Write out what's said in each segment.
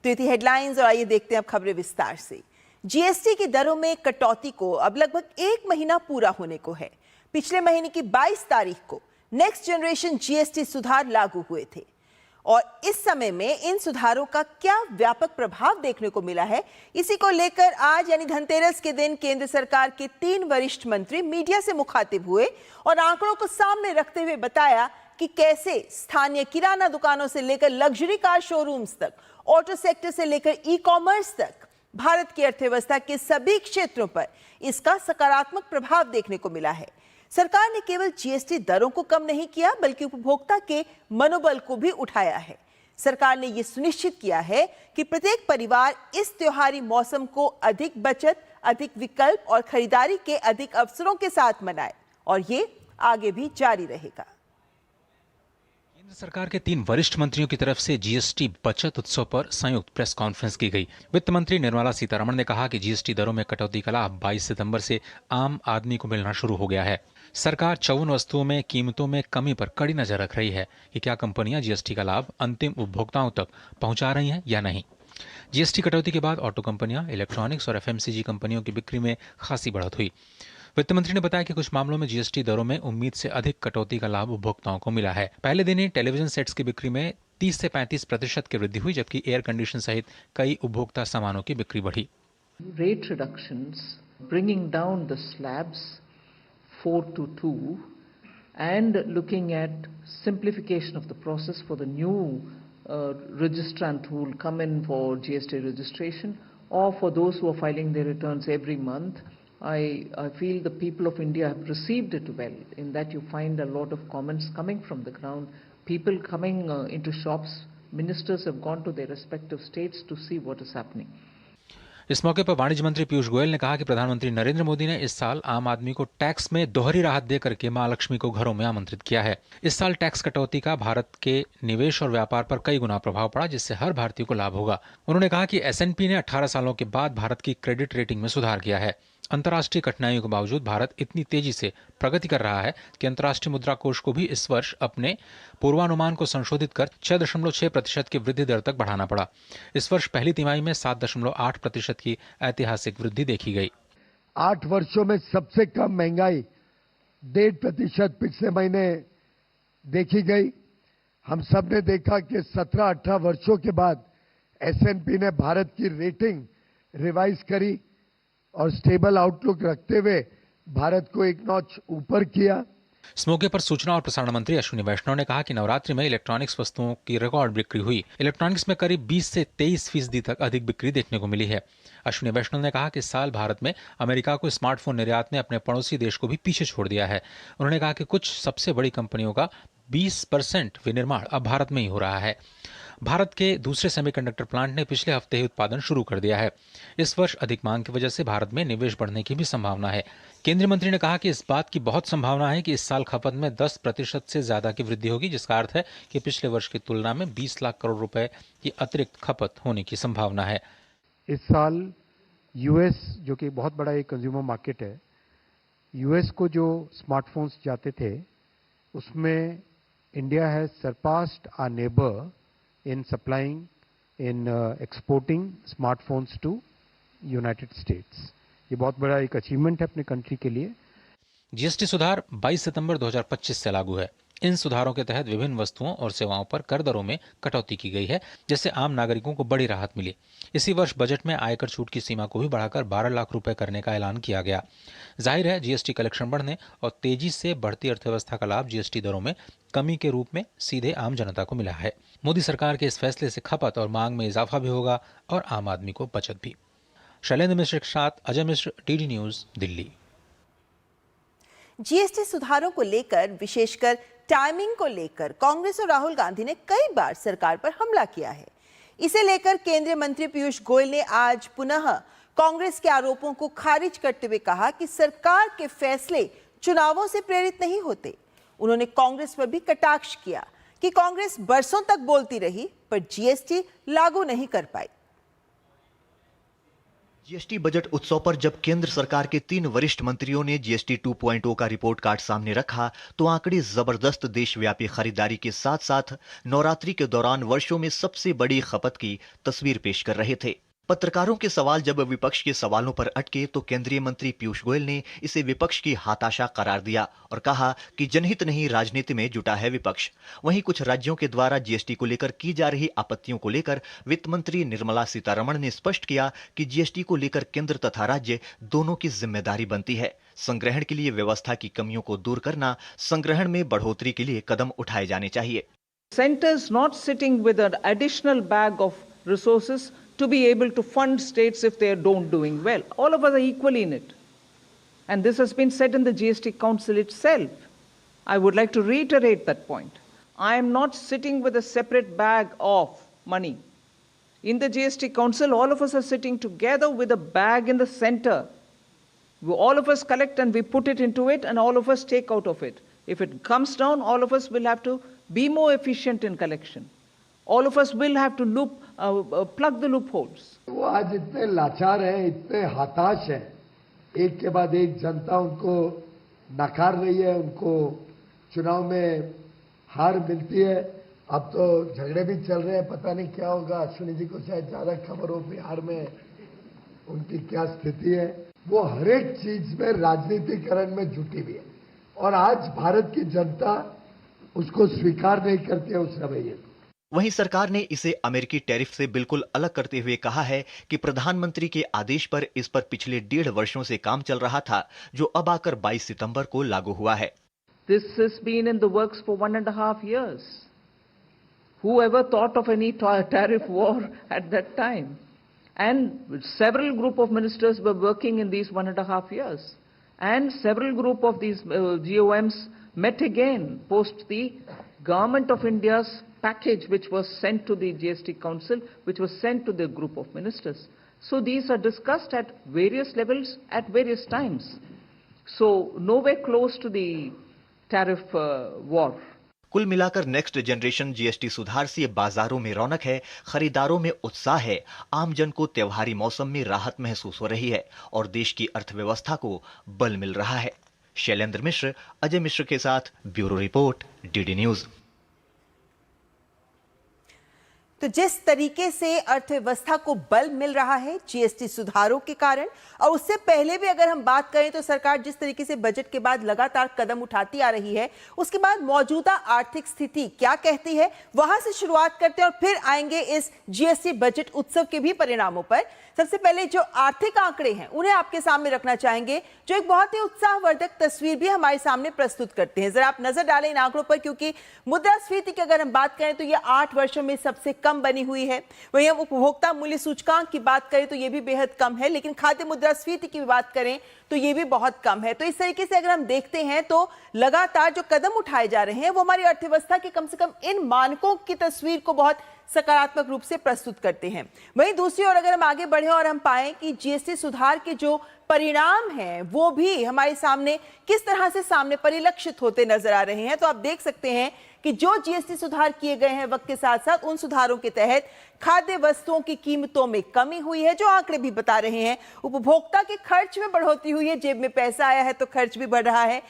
तो ये थी हेडलाइंस और आइए देखते हैं अब खबरें विस्तार से। जीएसटी की दरों में कटौती को अब लगभग 1 महीना पूरा होने को है। पिछले महीने की 22 तारीख को नेक्स्ट जनरेशन जीएसटी सुधार लागू हुए थे और इस समय में इन सुधारों का क्या व्यापक प्रभाव देखने को मिला है, इसी को लेकर आज यानी धनतेरस के दिन केंद्र सरकार के 3 वरिष्ठ मंत्री मीडिया से मुखातिब हुए और आंकड़ों को सामने रखते हुए बताया कि कैसे स्थानीय किराना दुकानों से लेकर लग्जरी कार शोरूम्स तक, ऑटो सेक्टर से लेकर ई-कॉमर्स तक भारत की अर्थव्यवस्था के सभी क्षेत्रों पर इसका सकारात्मक प्रभाव देखने को मिला है। सरकार ने केवल जीएसटी दरों को कम नहीं किया बल्कि उपभोक्ता के मनोबल को भी उठाया है। सरकार ने यह सुनिश्चित किया है कि प्रत्येक परिवार इस त्योहारी मौसम को अधिक बचत, अधिक विकल्प और खरीदारी के अधिक अवसरों के साथ मनाए और ये आगे भी जारी रहेगा। केंद्र सरकार के 3 वरिष्ठ मंत्रियों की तरफ से जीएसटी बचत उत्सव पर संयुक्त प्रेस कॉन्फ्रेंस की गई। वित्त मंत्री निर्मला सीतारमण ने कहा कि जीएसटी दरों में कटौती का लाभ 22 सितंबर से आम आदमी को मिलना शुरू हो गया है। सरकार 54 वस्तुओं में कीमतों में कमी पर कड़ी नजर रख रही है कि क्या कंपनियां जीएसटी का लाभ अंतिम उपभोक्ताओं तक पहुंचा रही हैं या नहीं। जीएसटी कटौती के बाद ऑटो कंपनियां, इलेक्ट्रॉनिक्स और एफएमसीजी कंपनियों की बिक्री में खासी बढ़त हुई। वित्त मंत्री ने बताया कि कुछ मामलों में जीएसटी दरों में उम्मीद से अधिक कटौती का लाभ उपभोक्ताओं को मिला है। पहले दिन ही टेलीविजन सेट्स की बिक्री में 30 से 35% की वृद्धि हुई, जबकि एयर कंडीशन सहित कई उपभोक्ता सामानों की बिक्री बढ़ी। Rate reductions, bringing down the slabs 4 to 2 and looking at simplification of the process for the new registrant who will come in for GST registration or for those who are filing their returns every month. I feel the people of India have received it well, in that you find a lot of comments coming from the ground, people coming into shops. Ministers have gone to their respective states to see what is happening. इस मौके पर वाणिज्य मंत्री पीयूष गोयल ने कहा कि प्रधानमंत्री नरेंद्र मोदी ने इस साल आम आदमी को टैक्स में दोहरी राहत देकर के मां लक्ष्मी को घरों में आमंत्रित किया है। इस साल टैक्स कटौती का भारत के निवेश और व्यापार पर कई गुना प्रभाव पड़ा, जिससे हर भारतीय को लाभ होगा। उन्होंने कहा कि एसएनपी ने 18 सालों के बाद भारत की क्रेडिट रेटिंग में सुधार किया है। अंतर्राष्ट्रीय कठिनाइयों के बावजूद भारत इतनी तेजी से प्रगति कर रहा है कि अंतर्राष्ट्रीय मुद्रा कोष को भी इस वर्ष अपने पूर्वानुमान को संशोधित कर 6.6% की वृद्धि दर तक बढ़ाना पड़ा। इस वर्ष पहली तिमाही में 7.8% की ऐतिहासिक वृद्धि देखी गई। 8 वर्षों में सबसे कम महंगाई 1.5% पिछले महीने देखी गई। हम सब ने देखा कि 17-18 वर्षों के बाद एसएनपी ने भारत की रेटिंग रिवाइज करी और स्टेबल आउटलुक रखते हुए भारत को एक नॉच ऊपर किया। इस मौके पर सूचना और प्रसारण मंत्री अश्विनी वैष्णव ने कहा कि नवरात्रि में इलेक्ट्रॉनिक्स वस्तुओं की रिकॉर्ड बिक्री हुई। इलेक्ट्रॉनिक्स में करीब 20 से 23% तक अधिक बिक्री देखने को मिली है। अश्विनी वैष्णव ने कहा कि इस साल भारत में अमेरिका को स्मार्टफोन निर्यात ने अपने पड़ोसी देश को भी पीछे छोड़ दिया है। उन्होंने कहा कि कुछ सबसे बड़ी कंपनियों का 20% विनिर्माण अब भारत में ही हो रहा है। भारत के दूसरे सेमीकंडक्टर प्लांट ने पिछले हफ्ते ही उत्पादन शुरू कर दिया है। इस वर्ष अधिक मांग की वजह से भारत में निवेश बढ़ने की भी संभावना है। केंद्रीय मंत्री ने कहा कि इस बात की बहुत संभावना है कि इस साल खपत में 10% से ज्यादा की वृद्धि होगी, जिसका अर्थ है कि पिछले वर्ष की तुलना में 20 लाख करोड़ रुपए की अतिरिक्त खपत होने की संभावना है। इस साल यूएस, जो कि बहुत बड़ा एक कंज्यूमर मार्केट है, यूएस को जो स्मार्टफोन्स जाते थे उसमें India has surpassed our neighbour in supplying, in exporting smartphones to United States. ये बहुत बड़ा एक अचीवमेंट है अपने कंट्री के लिए। जीएसटी सुधार 22 सितंबर 2025 से लागू है। इन सुधारों के तहत विभिन्न वस्तुओं और सेवाओं पर कर दरों में कटौती की गई है, जिससे आम नागरिकों को बड़ी राहत मिली। इसी वर्ष बजट में आयकर छूट की सीमा को भी बढ़ाकर 12 लाख रुपए करने का ऐलान किया गया। जाहिर है जीएसटी कलेक्शन बढ़ने और तेजी से बढ़ती अर्थव्यवस्था का लाभ जीएसटी दरों में कमी के रूप में सीधे आम जनता को मिला है। मोदी सरकार के इस फैसले से खपत और मांग में इजाफा भी होगा और आम आदमी को बचत भी। शैलेंद्र मिश्र के साथ Ajay Mishra, DD news, Delhi. GST सुधारों को लेकर, विशेषकर टाइमिंग को लेकर कांग्रेस और राहुल गांधी ने कई बार सरकार पर हमला किया है। इसे लेकर केंद्रीय मंत्री पीयूष गोयल ने आज पुनः कांग्रेस के आरोपों को खारिज करते हुए कहा कि सरकार के फैसले चुनावों से प्रेरित नहीं होते। उन्होंने कांग्रेस पर भी कटाक्ष किया कि कांग्रेस बरसों तक बोलती रही पर जीएसटी लागू नहीं कर पाई। जीएसटी बजट उत्सव पर जब केंद्र सरकार के 3 वरिष्ठ मंत्रियों ने जीएसटी 2.0 का रिपोर्ट कार्ड सामने रखा तो आंकड़े जबरदस्त देशव्यापी खरीदारी के साथ साथ नवरात्रि के दौरान वर्षों में सबसे बड़ी खपत की तस्वीर पेश कर रहे थे। पत्रकारों के सवाल जब विपक्ष के सवालों पर अटके तो केंद्रीय मंत्री पीयूष गोयल ने इसे विपक्ष की हताशा करार दिया और कहा कि जनहित नहीं राजनीति में जुटा है विपक्ष। वहीं कुछ राज्यों के द्वारा जीएसटी को लेकर की जा रही आपत्तियों को लेकर वित्त मंत्री निर्मला सीतारमण ने स्पष्ट किया कि जीएसटी को लेकर केंद्र तथा राज्य दोनों की जिम्मेदारी बनती है। संग्रहण के लिए व्यवस्था की कमियों को दूर करना, संग्रहण में बढ़ोतरी के लिए कदम उठाए जाने चाहिए। Centers not sitting with an additional bag of resources to be able to fund states if they don't doing well. All of us are equally in it. And this has been said in the GST Council itself. I would like to reiterate that point. I am not sitting with a separate bag of money. In the GST Council, all of us are sitting together with a bag in the center. All of us collect and we put it into it and all of us take out of it. If it comes down, all of us will have to be more efficient in collection. All of us will have to plug the loopholes. वो आज इतने लाचार हैं, इतने हताश हैं, एक के बाद एक जनता उनको नकार रही है, उनको चुनाव में हार मिलती है। अब तो झगड़े भी चल रहे हैं, पता नहीं क्या होगा। अश्विनी जी को शायद ज्यादा खबर हो बिहार में उनकी क्या स्थिति है। वो हर एक चीज में राजनीतिकरण में जुटी हुई है और आज भारत की जनता उसको स्वीकार नहीं करती है उस रवैये को। वहीं सरकार ने इसे अमेरिकी टैरिफ से बिल्कुल अलग करते हुए कहा है कि प्रधानमंत्री के आदेश पर इस पर पिछले 1.5 वर्षों से काम चल रहा था, जो अब आकर 22 सितंबर को लागू हुआ है। This has been in the works for 1.5 years. Whoever thought of any tariff war at that time? And several group of ministers were working in these 1.5 years. And several group of these GOMs met again post the Government of India's package which was sent to the GST Council, which was sent to the group of ministers. So these are discussed at various levels at various times. So nowhere close to the tariff war. कुल मिलाकर next generation GST सुधार से बाजारों में रौनक है, खरीदारों में उत्साह है, आमजन को त्योहारी मौसम में राहत महसूस हो रही है और देश की अर्थव्यवस्था को बल मिल रहा है। शैलेंद्र मिश्र, अजय मिश्र के साथ ब्यूरो रिपोर्ट, डीडी न्यूज। तो जिस तरीके से अर्थव्यवस्था को बल मिल रहा है जीएसटी सुधारों के कारण, और उससे पहले भी अगर हम बात करें तो सरकार जिस तरीके से बजट के बाद लगातार कदम उठाती आ रही है, उसके बाद मौजूदा आर्थिक स्थिति क्या कहती है, वहां से शुरुआत करते हैं और फिर आएंगे इस जीएसटी बजट उत्सव के भी परिणामों पर। सबसे पहले जो आर्थिक आंकड़े हैं उन्हें आपके सामने रखना चाहेंगे, जो एक बहुत ही उत्साहवर्धक तस्वीर भी हमारे सामने प्रस्तुत करते हैं। जरा आप नजर डालें इन आंकड़ों पर, क्योंकि मुद्रास्फीति की अगर हम बात करें तो ये 8 वर्षों में सबसे कम बनी हुई है। वहीं हम उपभोक्ता मूल्य सूचकांक की बात करें तो ये भी बेहद कम है, लेकिन खाद्य मुद्रास्फीति की बात करें तो ये भी बहुत कम है। तो इस तरीके से अगर हम देखते हैं तो लगातार जो कदम उठाए जा रहे हैं वो हमारी अर्थव्यवस्था के कम से कम इन मानकों की तस्वीर को बहुत सकारात्मक रूप से प्रस्तुत करते हैं। वहीं दूसरी ओर अगर हम आगे बढ़े और हम पाएं कि जीएसटी सुधार के जो परिणाम हैं वो भी हमारे सामने किस तरह से सामने परिलक्षित होते नजर आ रहे हैं, तो आप देख सकते हैं कि जो जीएसटी सुधार किए गए हैं वक्त के साथ साथ उन सुधारों के तहत खाद्य वस्तुओं की कीमतों में कमी हुई है, जो आंकड़े भी बता रहे हैं। उपभोक्ता के खर्च में बढ़ोतरी हुई है, जेब में पैसा आया है तो खर्च भी बढ़ रहा है।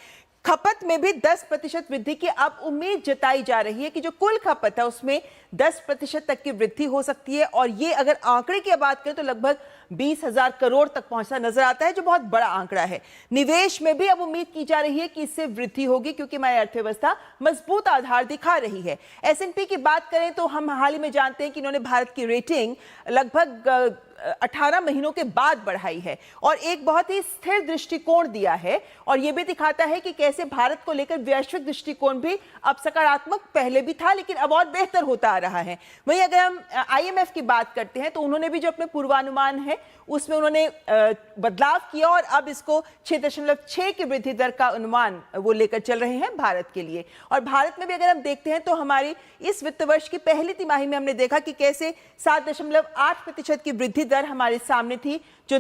खपत में भी 10% वृद्धि की अब उम्मीद जताई जा रही है कि जो कुल खपत है उसमें 10% तक की वृद्धि हो सकती है, और ये अगर आंकड़े की बात करें तो लगभग 20,000 करोड़ तक पहुंचना नजर आता है, जो बहुत बड़ा आंकड़ा है। निवेश में भी अब उम्मीद की जा रही है कि इससे वृद्धि होगी, क्योंकि हमारी अर्थव्यवस्था मजबूत आधार दिखा रही है। S&P की बात करें तो हम हाल ही में जानते हैं कि इन्होंने भारत की रेटिंग लगभग 18 महीनों के बाद बढ़ाई है और एक बहुत ही स्थिर दृष्टिकोण दिया है, और यह भी दिखाता है कि कैसे भारत को लेकर वैश्विक दृष्टिकोण भी अब सकारात्मक पहले भी था लेकिन अब और बेहतर होता आ रहा है। वहीं अगर हम IMF की बात करते हैं तो उन्होंने भी जो अपने पूर्वानुमान है उसमें उन्होंने बदलाव किया और अब इसको 6.6 की वृद्धि दर का अनुमान वो लेकर चल रहे हैं भारत के लिए। और भारत में भी अगर हम देखते हैं तो हमारी इस वित्त वर्ष की पहली तिमाही में हमने देखा कि कैसे 7.8% की वृद्धि दर हमारे सामने थी जो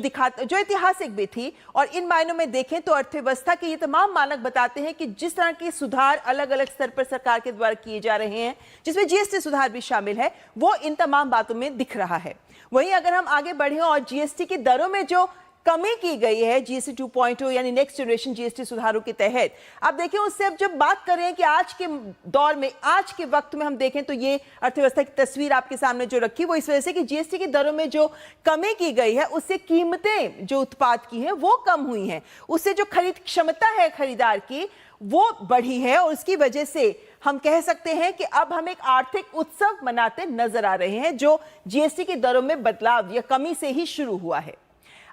ऐतिहासिक भी थी। और इन मायनों में देखें तो अर्थव्यवस्था के ये तमाम मानक बताते हैं कि जिस तरह के सुधार अलग अलग स्तर पर सरकार के द्वारा किए जा रहे हैं, जिसमें जीएसटी सुधार भी शामिल है, वो इन तमाम बातों में दिख रहा है। वहीं अगर हम आगे बढ़े और जीएसटी की दरों में जो कमी की गई है जीएसटी 2.0 यानी नेक्स्ट जनरेशन जीएसटी सुधारों के तहत, आप देखें उससे अब जब बात कर रहे हैं कि आज के दौर में, आज के वक्त में हम देखें तो ये अर्थव्यवस्था की तस्वीर आपके सामने जो रखी वो इस वजह से कि जीएसटी की दरों में जो कमी की गई है उससे कीमतें जो उत्पाद की हैं वो कम हुई हैं, उससे जो खरीद क्षमता है खरीदार की वो बढ़ी है। और उसकी वजह से हम कह सकते हैं कि अब हम एक आर्थिक उत्सव मनाते नजर आ रहे हैं जो जीएसटी की दरों में बदलाव या कमी से ही शुरू हुआ है।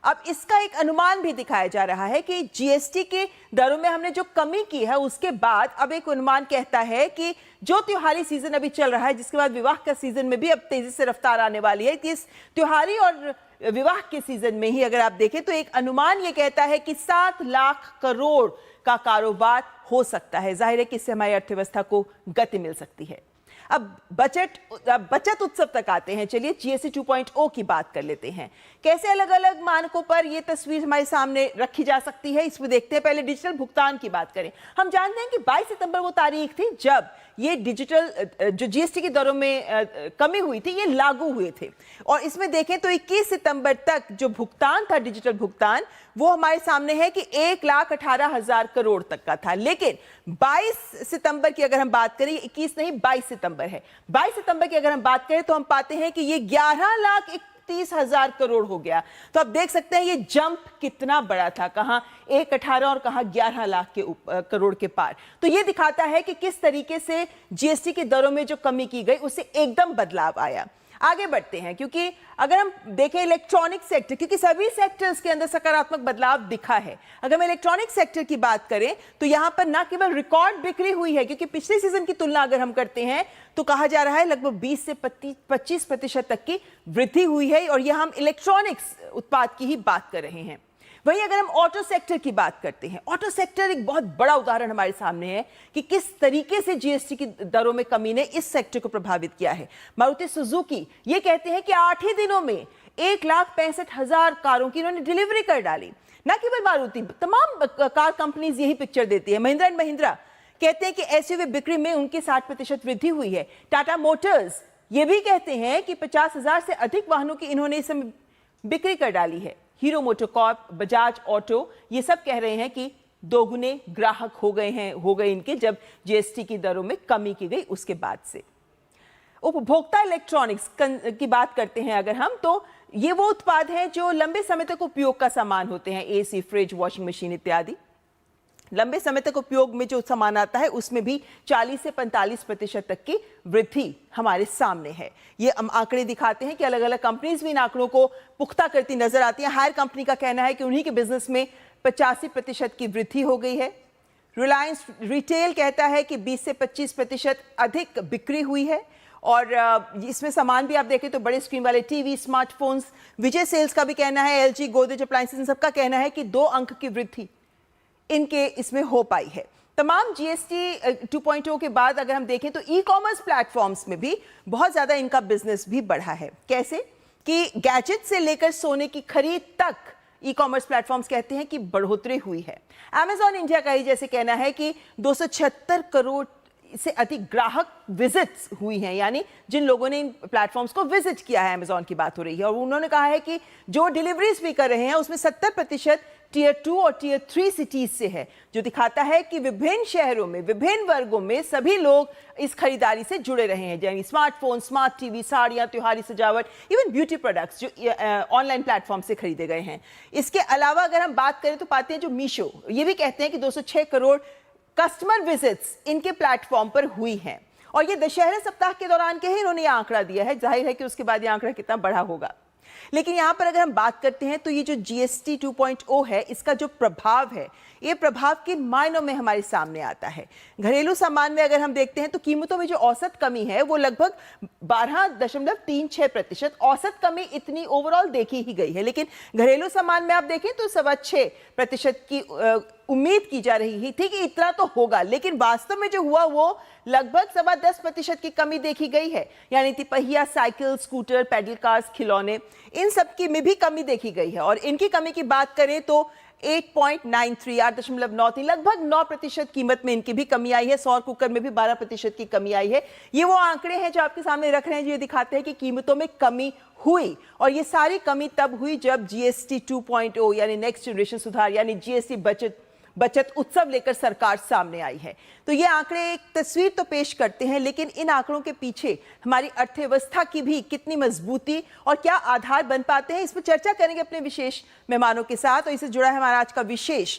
अब इसका एक अनुमान भी दिखाया जा रहा है कि जीएसटी के दरों में हमने जो कमी की है उसके बाद अब एक अनुमान कहता है कि जो त्योहारी सीजन अभी चल रहा है, जिसके बाद विवाह का सीजन में भी अब तेजी से रफ्तार आने वाली है, इस त्योहारी और विवाह के सीजन में ही अगर आप देखें तो एक अनुमान ये कहता है कि 7 लाख करोड़ का कारोबार हो सकता है। जाहिर है कि इससे हमारी अर्थव्यवस्था को गति मिल सकती है। अब बचत उत्सव तक आते हैं। चलिए जीएसटी 2.0 की बात कर लेते हैं। कैसे अलग अलग मानकों पर यह तस्वीर हमारे सामने रखी जा सकती है, इसमें देखते हैं। पहले डिजिटल भुगतान की बात करें। हम जानते हैं कि 22 सितंबर वो तारीख थी जब ये डिजिटल जो जीएसटी की दरों में कमी हुई थी ये लागू हुए थे। और इसमें देखें तो 21 सितंबर तक जो भुगतान था, डिजिटल भुगतान, वो हमारे सामने है कि 1,18,000 करोड़ तक का था। लेकिन 22 सितंबर की अगर हम बात करें, 21 नहीं 22 सितंबर है, 22 सितंबर की अगर हम बात करें तो हम पाते हैं कि ये 11,31,000 करोड़ हो गया। तो आप देख सकते हैं ये जंप कितना बड़ा था, कहां 1,18 और कहां 11 लाख के करोड़ के पार। तो ये दिखाता है कि किस तरीके से जीएसटी की दरों में जो कमी की गई उससे एकदम बदलाव आया। आगे बढ़ते हैं, क्योंकि अगर हम देखें इलेक्ट्रॉनिक सेक्टर, क्योंकि सभी सेक्टर्स के अंदर सकारात्मक बदलाव दिखा है। अगर हम इलेक्ट्रॉनिक सेक्टर की बात करें तो यहां पर ना केवल रिकॉर्ड बिक्री हुई है, क्योंकि पिछले सीजन की तुलना अगर हम करते हैं तो कहा जा रहा है लगभग 20 से 25% तक की वृद्धि हुई है, और यह हम इलेक्ट्रॉनिक्स उत्पाद की ही बात कर रहे हैं। वहीं अगर हम ऑटो सेक्टर की बात करते हैं, ऑटो सेक्टर एक बहुत बड़ा उदाहरण हमारे सामने है कि किस तरीके से जीएसटी की दरों में कमी ने इस सेक्टर को प्रभावित किया है। मारुति सुजुकी ये कहते हैं कि 8 ही दिनों में 1,65,000 कारों की इन्होंने डिलीवरी कर डाली। न केवल मारुति, तमाम कार कंपनीज यही पिक्चर देती है। महिंद्रा एंड महिंद्रा कहते हैं कि एसयूवी बिक्री में उनकी 60% वृद्धि हुई है। टाटा मोटर्स ये भी कहते हैं कि 50,000 से अधिक वाहनों की इन्होंने इस समय बिक्री कर डाली है। हीरो मोटोकॉर्प, बजाज ऑटो ये सब कह रहे हैं कि दोगुने ग्राहक हो गए इनके जब जीएसटी की दरों में कमी की गई उसके बाद से। उपभोक्ता इलेक्ट्रॉनिक्स की बात करते हैं अगर हम, तो ये वो उत्पाद हैं जो लंबे समय तक उपयोग का सामान होते हैं। एसी, फ्रिज, वॉशिंग मशीन इत्यादि लंबे समय तक उपयोग में जो सामान आता है उसमें भी 40 से 45% तक की वृद्धि हमारे सामने है। ये आंकड़े दिखाते हैं कि अलग अलग कंपनीज भी इन आंकड़ों को पुख्ता करती नजर आती हैं। हायर कंपनी का कहना है कि उन्हीं के बिजनेस में 85% की वृद्धि हो गई है। रिलायंस रिटेल कहता है कि 20 से 25% अधिक बिक्री हुई है, और इसमें सामान भी आप देखें तो बड़े स्क्रीन वाले टीवी, स्मार्टफोन्स। विजय सेल्स का भी कहना है, एलजी, गोदरेज अप्लायंसेस, इन सबका कहना है कि 2 अंक की वृद्धि इनके इसमें हो पाई है। तमाम जीएसटी 2.0 के बाद अगर हम देखें तो ई कॉमर्स प्लेटफॉर्म्स में भी बहुत ज्यादा इनका बिजनेस भी बढ़ा है। कैसे कि गैजेट से लेकर सोने की खरीद तक ई कॉमर्स प्लेटफॉर्म्स कहते हैं कि बढ़ोतरी हुई है। Amazon इंडिया का ही जैसे कहना है कि 276 करोड़ से अधिक ग्राहक विजिट्स हुई हैं, यानी जिन लोगों ने इन प्लेटफॉर्म्स को विजिट किया है, Amazon की बात हो रही है। और उन्होंने कहा है कि जो डिलीवरीज भी कर रहे हैं उसमें 70% टियर 2 और टियर 3 सिटीज से है, जो दिखाता है कि विभिन्न शहरों में, विभिन्न वर्गों में सभी लोग इस खरीदारी से जुड़े रहे हैं। यानी स्मार्टफोन, स्मार्ट टीवी, साड़ियां, त्योहारी सजावट, इवन ब्यूटी प्रोडक्ट्स जो ऑनलाइन प्लेटफॉर्म से खरीदे गए हैं। इसके अलावा अगर हम बात करें तो पाते हैं जो मीशो, ये भी कहते हैं कि 206 करोड़ कस्टमर विजिट्स इनके प्लेटफॉर्म पर हुई हैं। और ये दशहरा सप्ताह के दौरान के ही इन्होंने आंकड़ा दिया है। जाहिर है कि उसके बाद ये आंकड़ा कितना बढ़ा होगा। लेकिन यहां पर अगर हम बात करते हैं तो ये जो जीएसटी 2.0 है, इसका जो प्रभाव है, ये प्रभाव किन मायनों में हमारे सामने आता है। घरेलू सामान में अगर हम देखते हैं तो कीमतों में जो औसत कमी है वो लगभग 12.36%। औसत कमी इतनी ओवरऑल देखी ही गई है, लेकिन घरेलू सामान में आप देखें तो 6.25% की उम्मीद की जा रही थी कि इतना तो होगा, लेकिन वास्तव में जो हुआ वो लगभग 10.25% की कमी देखी गई है। यानी तिपहिया, साइकिल, स्कूटर, पैडल कार्स, खिलौने, इन सब की में भी कमी देखी गई है। और इनकी कमी की बात करें तो 8.93 लगभग 9% कीमत में इनकी भी कमी आई है। सौर कुकर में भी 12% की कमी आई है। ये वो आंकड़े हैं जो आपके सामने रख रहे हैं, जो ये दिखाते हैं कि कीमतों में कमी हुई। और ये सारी कमी तब हुई जब जीएसटी 2.0 यानी नेक्स्ट जनरेशन सुधार यानी जीएसटी बचत उत्सव लेकर सरकार सामने आई है। तो ये आंकड़े एक तस्वीर तो पेश करते हैं, लेकिन इन आंकड़ों के पीछे हमारी अर्थव्यवस्था की भी कितनी मजबूती और क्या आधार बन पाते हैं, इस पर चर्चा करेंगे अपने विशेष मेहमानों के साथ। और इससे जुड़ा है हमारा आज का विशेष